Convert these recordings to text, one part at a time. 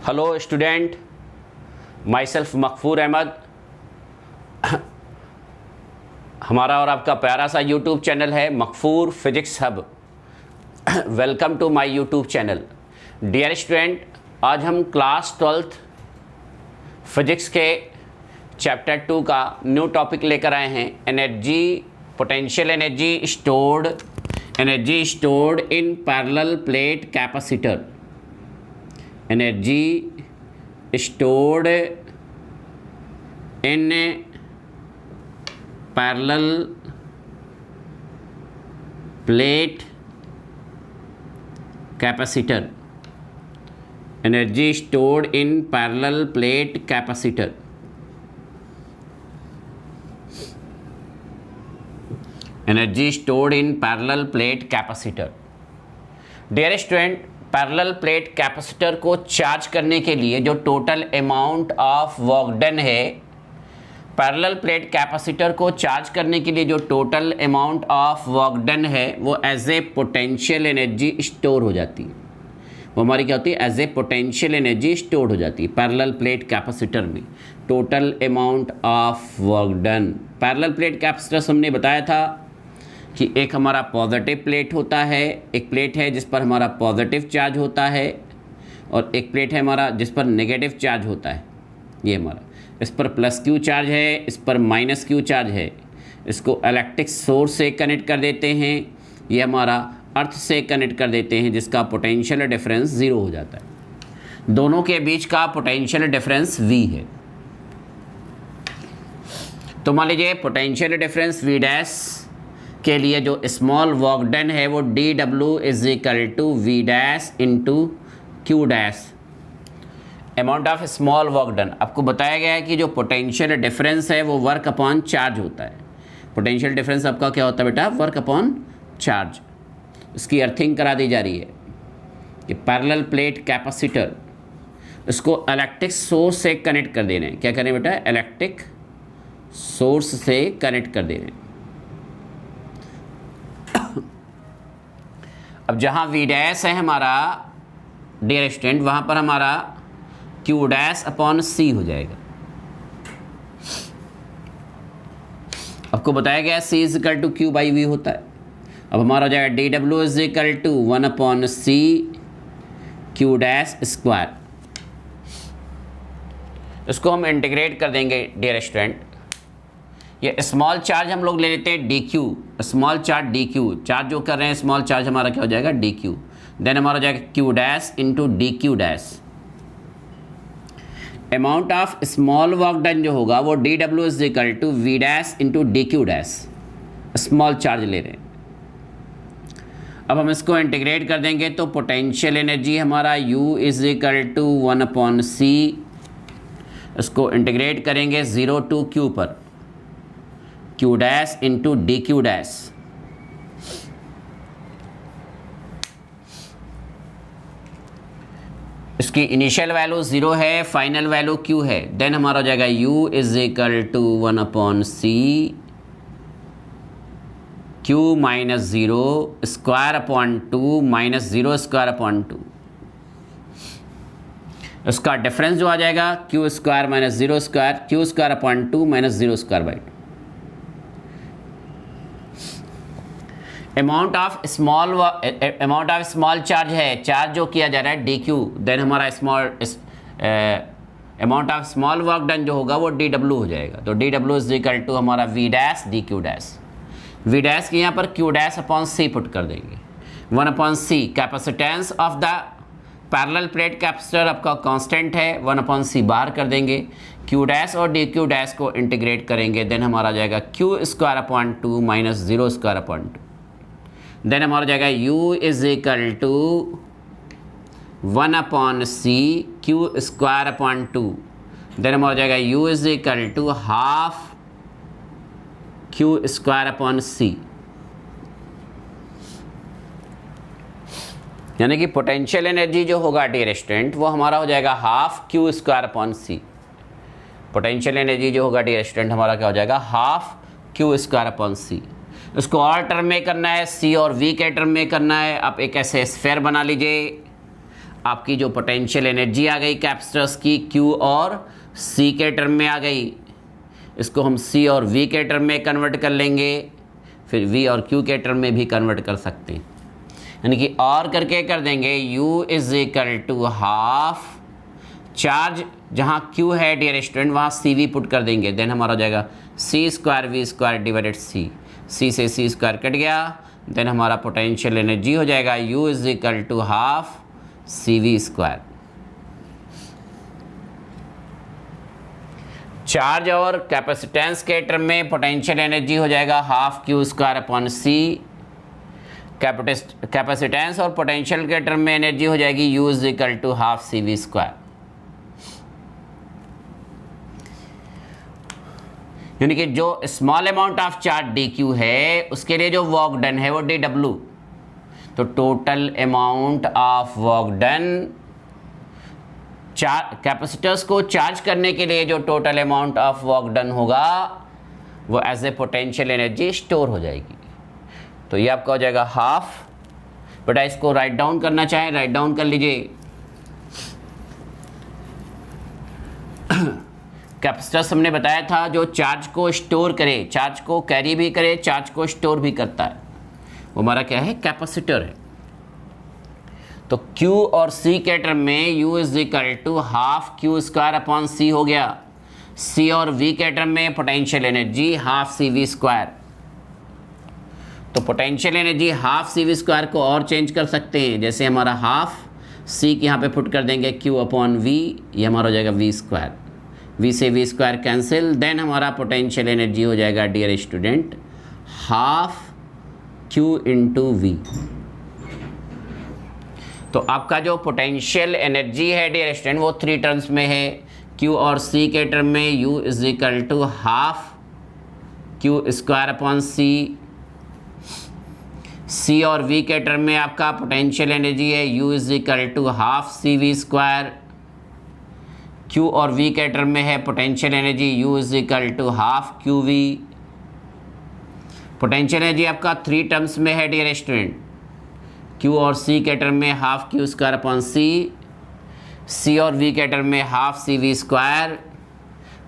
Hello student, myself Makfoor Ahmad. हमारा और आपका प्यारा सा यूट्यूब चैनल है Makfoor physics hub. Welcome to my YouTube channel. Dear student, आज हम क्लास 12th फिजिक्स के चैप्टर 2 का न्यू टॉपिक लेकर आए हैं। Energy, potential energy stored in parallel plate capacitor. Energy stored in parallel plate capacitor. Energy stored in parallel plate capacitor. Energy stored in parallel plate capacitor. Dear student, parallel plate capacitor को charge करने के लिए जो total amount of work done है, parallel plate capacitor को charge करने के लिए जो total amount of work done है वो as a potential energy store हो जाती है। वो हमारी क्या होती है? As a potential energy store हो जाती है पैरेलल प्लेट कैपेसिटर में। Total amount of work done. Parallel plate capacitor हमने बताया था कि एक हमारा पॉजिटिव प्लेट होता है, एक प्लेट है जिस पर हमारा पॉजिटिव चार्ज होता है, और एक प्लेट है हमारा जिस पर नेगेटिव चार्ज होता है। ये हमारा, इस पर प्लस क्यू चार्ज है, इस पर माइनस क्यू चार्ज है। इसको इलेक्ट्रिक सोर्स से कनेक्ट कर देते हैं, ये हमारा अर्थ से कनेक्ट कर देते हैं, जिसका पोटेंशियल डिफरेंस 0 हो जाता है। दोनों के बीच का पोटेंशियल डिफरेंस V है। तो मान लीजिए पोटेंशियल डिफरेंस V डैश के लिए जो स्मॉल वर्क डन है वो dW is equal to V dash into Q dash, amount of small work done. आपको बताया गया है कि जो पोटेंशियल डिफरेंस है वो वर्क अपॉन चार्ज होता है। पोटेंशियल डिफरेंस आपका क्या होता है बेटा? Work upon charge. इसकी अर्थिंग करा दी जा रही है कि पैरेलल प्लेट कैपेसिटर, इसको इलेक्ट्रिक सोर्स से कनेक्ट कर दे रहे हैं। क्या करें बेटा? इलेक्ट्रिक सोर्स से कनेक्ट कर दे रहे हैं। अब जहाँ V डैश है हमारा डियर स्टूडेंट, वहाँ पर हमारा Q डैश अपॉन C हो जाएगा। आपको बताया गया C is equal to Q by V होता है। अब हमारा हो जाएगा dW is equal to 1 upon C Q dash square. इसको हम इंटीग्रेट कर देंगे डियर स्टूडेंट। ये स्मॉल चार्ज हम लोग ले लेते हैं dq, small charge dq, charge जो कर रहे हैं स्मॉल चार्ज हमारा क्या हो जाएगा? dq। देन हमारा हो जाएगा q dash into dq dash. Amount of small work done जो होगा वो dw is equal to v dash into dq dash. Small charge ले रहे हैं। अब हम इसको इंटीग्रेट कर देंगे तो पोटेंशियल एनर्जी हमारा u is equal to 1 upon c। इसको इंटीग्रेट करेंगे 0 टू q पर, Q dash into dq dash. इसकी इनिशियल वैल्यू 0 है, फाइनल वैल्यू Q है। देन हमारा हो जाएगा U is equal to 1 upon C Q minus 0 square upon 2 minus 0 square upon 2। इसका डिफरेंस जो आ जाएगा Q square minus 0 square, Q square upon 2 minus 0 square by 2। Amount of small charge है, charge जो किया जा रहा है dq। देन हमारा amount of small work done जो होगा वो dw हो जाएगा। तो dw इज इक्वल टू हमारा v dash dq dash. v dash के यहाँ पर q dash upon c put कर देंगे। 1 upon c capacitance of the parallel plate capacitor आपका कांस्टेंट है, 1 अपॉन c बाहर कर देंगे। q डैश और dq डैश को इंटीग्रेट करेंगे। देन हमारा जाएगा q square upon 2 minus 0 square upon 2। Then हमारा जाएगा u is equal to 1 upon c q square upon 2। Then हमारा जाएगा u is equal to half q square upon c। यानी कि पोटेंशियल एनर्जी जो होगा डियर स्टूडेंट वो हमारा हो जाएगा half q square upon c। Potential energy जो होगा डियर स्टूडेंट हमारा क्या हो जाएगा? Half q square upon c। इसको और टर्म में करना है, C और V के टर्म में करना है। आप एक ऐसे स्फेयर बना लीजिए। आपकी जो पोटेंशियल एनर्जी आ गई कैपेसिटर्स की Q और C के टर्म में आ गई, इसको हम C और V के टर्म में कन्वर्ट कर लेंगे, फिर V और Q के टर्म में भी कन्वर्ट कर सकते हैं, यानी कि और करके कर देंगे U is equal to half charge जहाँ Q है डियर स्टूडेंट वहाँ CV पुट कर देंगे, देन हमारा हो जाएगा C square V square divided C से C स्क्वायर कट गया, देन हमारा पोटेंशियल एनर्जी हो जाएगा U is equal to half CV square. Charge और कैपेसिटेंस के टर्म में पोटेंशियल एनर्जी हो जाएगा half Q square upon C, capacitance और पोटेंशियल के टर्म में एनर्जी हो जाएगी U is equal to half CV square. यानी कि जो small amount of charge dq है उसके लिए जो वर्क डन है वो dw, तो total amount of work done capacitors को चार्ज करने के लिए जो total amount of work done होगा वो as a potential energy store हो जाएगी। तो ये आपका हो जाएगा हाफ, बेटा इसको राइट डाउन करना चाहें राइट डाउन कर लीजिए। कैपेसिटर्स हमने बताया था जो चार्ज को स्टोर करे, चार्ज को कैरी भी करे, चार्ज को स्टोर भी करता है, वो हमारा क्या है कैपेसिटर है। तो Q और C के टर्म में U is equal to half Q square upon C हो गया, C और V के टर्म में potential energy half CV square. तो potential energy half CV square को और चेंज कर सकते हैं, जैसे हमारा हाफ C के यहाँ पे पुट कर देंगे Q अपॉन V, ये हमारा हो जाएगा V स्क्वायर, V से V स्क्वायर कैंसिल, देन हमारा पोटेंशियल एनर्जी हो जाएगा dear student half Q into V। तो आपका जो पोटेंशियल एनर्जी है डियर स्टूडेंट वो 3 टर्म्स में है, Q और C के टर्म में U is equal to half Q square upon C और V के टर्म में आपका पोटेंशियल एनर्जी है U is equal to half CV square, Q और V के टर्म में है potential energy U is equal to half QV। Potential energy आपका 3 टर्म्स में है डियर स्टूडेंट, Q और C के टर्म में half Q square upon C और V के टर्म में हाफ CV स्क्वायर,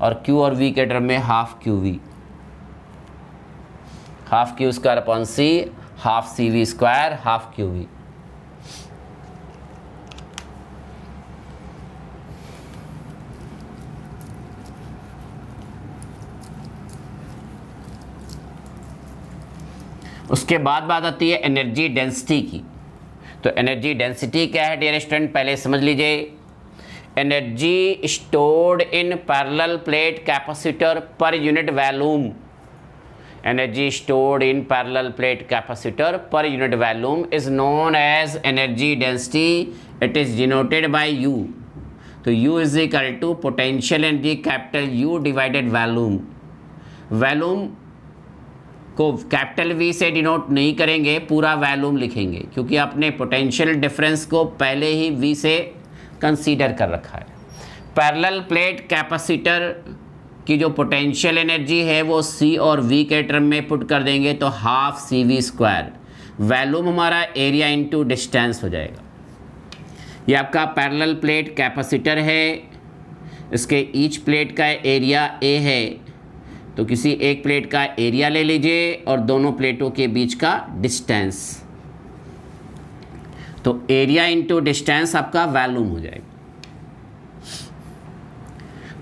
और Q और V के टर्म में half QV, half Q square upon C, half CV square, half QV। उसके बाद बात आती है एनर्जी डेंसिटी की। तो एनर्जी डेंसिटी क्या है डियर स्टूडेंट पहले समझ लीजिए। Energy stored in parallel plate capacitor per unit volume, energy stored in parallel plate capacitor per unit volume is known as energy density, it is denoted by U। तो U is equal to potential energy capital U divided volume. Volume को capital V से denote नहीं करेंगे, पूरा volume लिखेंगे, क्योंकि आपने potential difference को पहले ही V से कंसीडर कर रखा है। पैरेलल प्लेट कैपेसिटर की जो पोटेंशियल एनर्जी है वो C और V के टर्म में पुट कर देंगे, तो हाफ CV स्क्वायर, वॉल्यूम हमारा एरिया इंटू डिस्टेंस हो जाएगा। ये आपका पैरेलल प्लेट कैपेसिटर है, इसके ईच प्लेट का एरिया A है, तो किसी एक प्लेट का एरिया ले लीजिए और दोनों प्लेटों के बीच का डिस्टेंस, तो एरिया इंटू डिस्टेंस आपका वॉल्यूम हो जाएगा।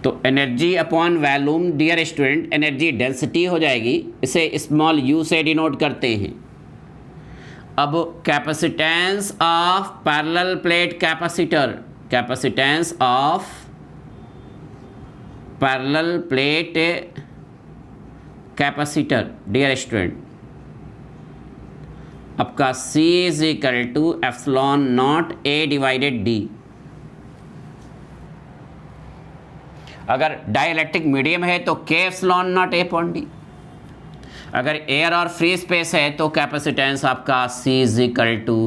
तो energy upon volume dear student energy density हो जाएगी, इसे स्मॉल u से डिनोट करते हैं। अब capacitance of parallel plate capacitor, capacitance of parallel plate capacitor dear student आपका C is equal to epsilon naught A divided D। अगर dielectric medium है तो K epsilon naught A upon D। अगर air और free space है तो capacitance आपका C is equal to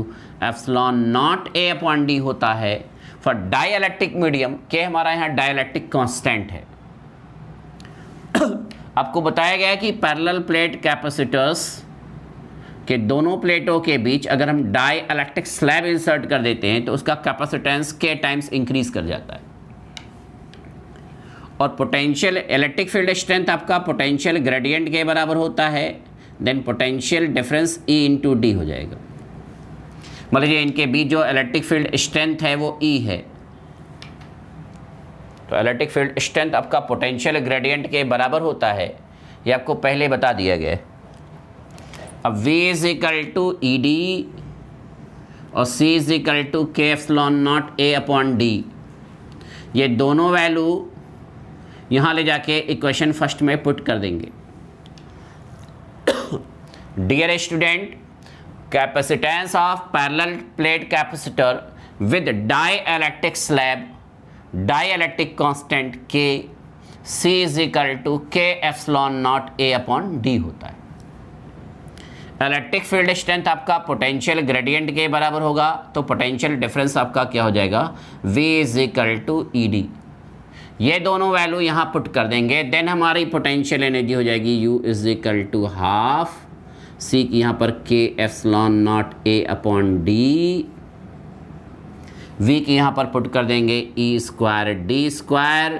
epsilon naught A upon D होता है। फॉर डाइलेक्ट्रिक मीडियम K हमारा यहाँ डाइलेक्ट्रिक कांस्टेंट है। आपको बताया गया है कि पैरेलल प्लेट कैपेसिटर्स कि दोनों प्लेटों के बीच अगर हम डाई इलेक्ट्रिक स्लैब इंसर्ट कर देते हैं तो उसका कैपेसिटेंस के टाइम्स इंक्रीज कर जाता है। और पोटेंशियल इलेक्ट्रिक फील्ड स्ट्रेंथ आपका पोटेंशियल ग्रेडियंट के बराबर होता है, then potential difference E into D हो जाएगा। मान लीजिए इनके बीच जो इलेक्ट्रिक फील्ड स्ट्रेंथ है वो ई है, तो इलेक्ट्रिक फील्ड स्ट्रेंथ आपका पोटेंशियल ग्रेडियंट के बराबर होता है, ये आपको पहले बता दिया गया है। अब V is equal to E D और C is equal to K epsilon naught A upon D, ये दोनों वैल्यू यहाँ ले जाके इक्वेशन फर्स्ट में पुट कर देंगे। Dear student, capacitance of parallel plate capacitor with dielectric slab, dielectric constant K, C is equal to K epsilon naught A upon D होता है। इलेक्ट्रिक फील्ड स्ट्रेंथ आपका potential gradient के बराबर होगा, तो potential difference आपका क्या हो जाएगा, V is equal to E D. ये दोनों वैल्यू यहाँ पुट कर देंगे, देन हमारी पोटेंशियल एनर्जी हो जाएगी U is equal to half C की यहाँ पर K epsilon naught A upon D, V की यहाँ पर पुट कर देंगे E square D square,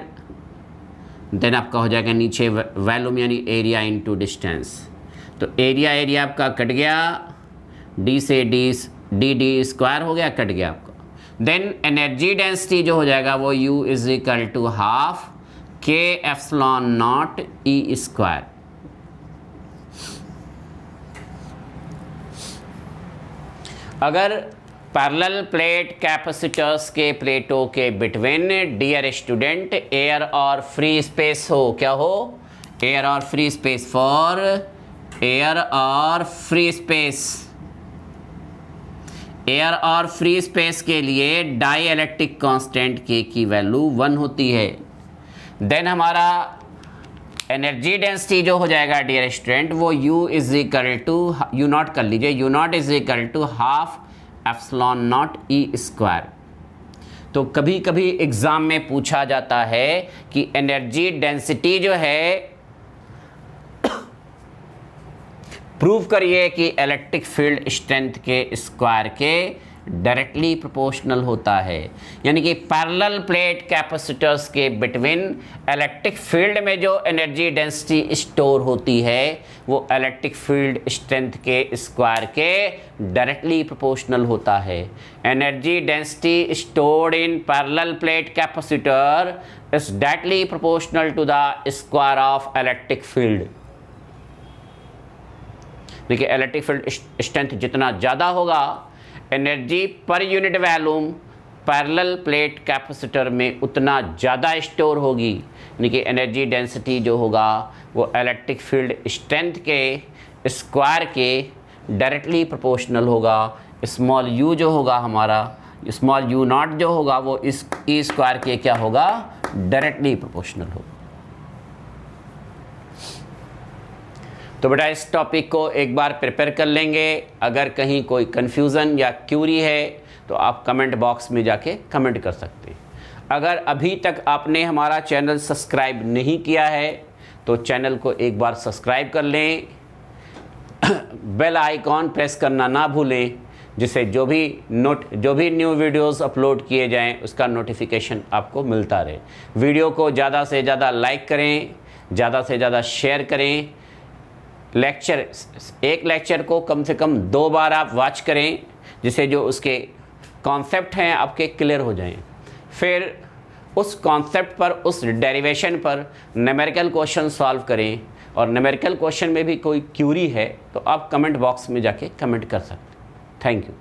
then आपका हो जाएगा नीचे वैल्यूम यानी एरिया इनटू डिस्टेंस। तो एरिया आपका कट गया, D से डी स्क्वायर हो गया, कट गया आपका। देन एनर्जी डेंसिटी जो हो जाएगा वो U is equal to half K epsilon naught E square. अगर पैरेलल प्लेट कैपेसिटर्स के प्लेटों के बिटवीन डियर स्टूडेंट एयर और फ्री स्पेस हो, क्या हो, एयर और फ्री स्पेस, फॉर एयर और फ्री स्पेस, एयर और फ्री स्पेस के लिए डाई इलेक्ट्रिक कांस्टेंट K की वैल्यू 1 होती है। देन हमारा एनर्जी डेंसिटी जो हो जाएगा डियर स्टूडेंट वो U is equal to, U naught कर लीजिए, U naught is equal to half epsilon naught E square. तो कभी कभी एग्जाम में पूछा जाता है कि एनर्जी डेंसिटी जो है प्रूव करिए कि इलेक्ट्रिक फील्ड स्ट्रेंथ के स्क्वायर के डायरेक्टली प्रोपोर्शनल होता है, यानी कि पैरेलल प्लेट कैपेसिटर्स के बिटवीन इलेक्ट्रिक फील्ड में जो एनर्जी डेंसिटी स्टोर होती है वो इलेक्ट्रिक फील्ड स्ट्रेंथ के स्क्वायर के डायरेक्टली प्रोपोर्शनल होता है। Energy density stored in parallel plate capacitor is directly proportional to the square of electric field. देखिए इलेक्ट्रिक फील्ड स्ट्रेंथ जितना ज़्यादा होगा, energy per unit volume parallel plate capacitor में उतना ज़्यादा स्टोर होगी, यानी कि एनर्जी डेंसिटी जो होगा वो इलेक्ट्रिक फील्ड स्ट्रेंथ के स्क्वायर के डायरेक्टली प्रोपोर्शनल होगा। स्मॉल u जो होगा हमारा, स्मॉल u नॉट जो होगा वो इस E स्क्वायर के क्या होगा, डायरेक्टली प्रोपोर्शनल होगा। तो बेटा इस टॉपिक को एक बार प्रिपेयर कर लेंगे। अगर कहीं कोई कन्फ्यूज़न या क्यूरी है तो आप कमेंट बॉक्स में जाके कमेंट कर सकते हैं। अगर अभी तक आपने हमारा चैनल सब्सक्राइब नहीं किया है तो चैनल को एक बार सब्सक्राइब कर लें, बेल आइकॉन प्रेस करना ना भूलें, जिससे जो भी न्यू वीडियोस अपलोड किए जाएं उसका नोटिफिकेशन आपको मिलता रहे। वीडियो को ज़्यादा से ज़्यादा लाइक करें, ज़्यादा से ज़्यादा शेयर करें। एक लेक्चर को कम से कम 2 बार आप वॉच करें, जिससे जो उसके कॉन्सेप्ट हैं आपके क्लियर हो जाएं। फिर उस कॉन्सेप्ट पर, उस डेरिवेशन पर न्यूमेरिकल क्वेश्चन सॉल्व करें, और न्यूमेरिकल क्वेश्चन में भी कोई क्यूरी है तो आप कमेंट बॉक्स में जाके कमेंट कर सकते हैं। Thank you.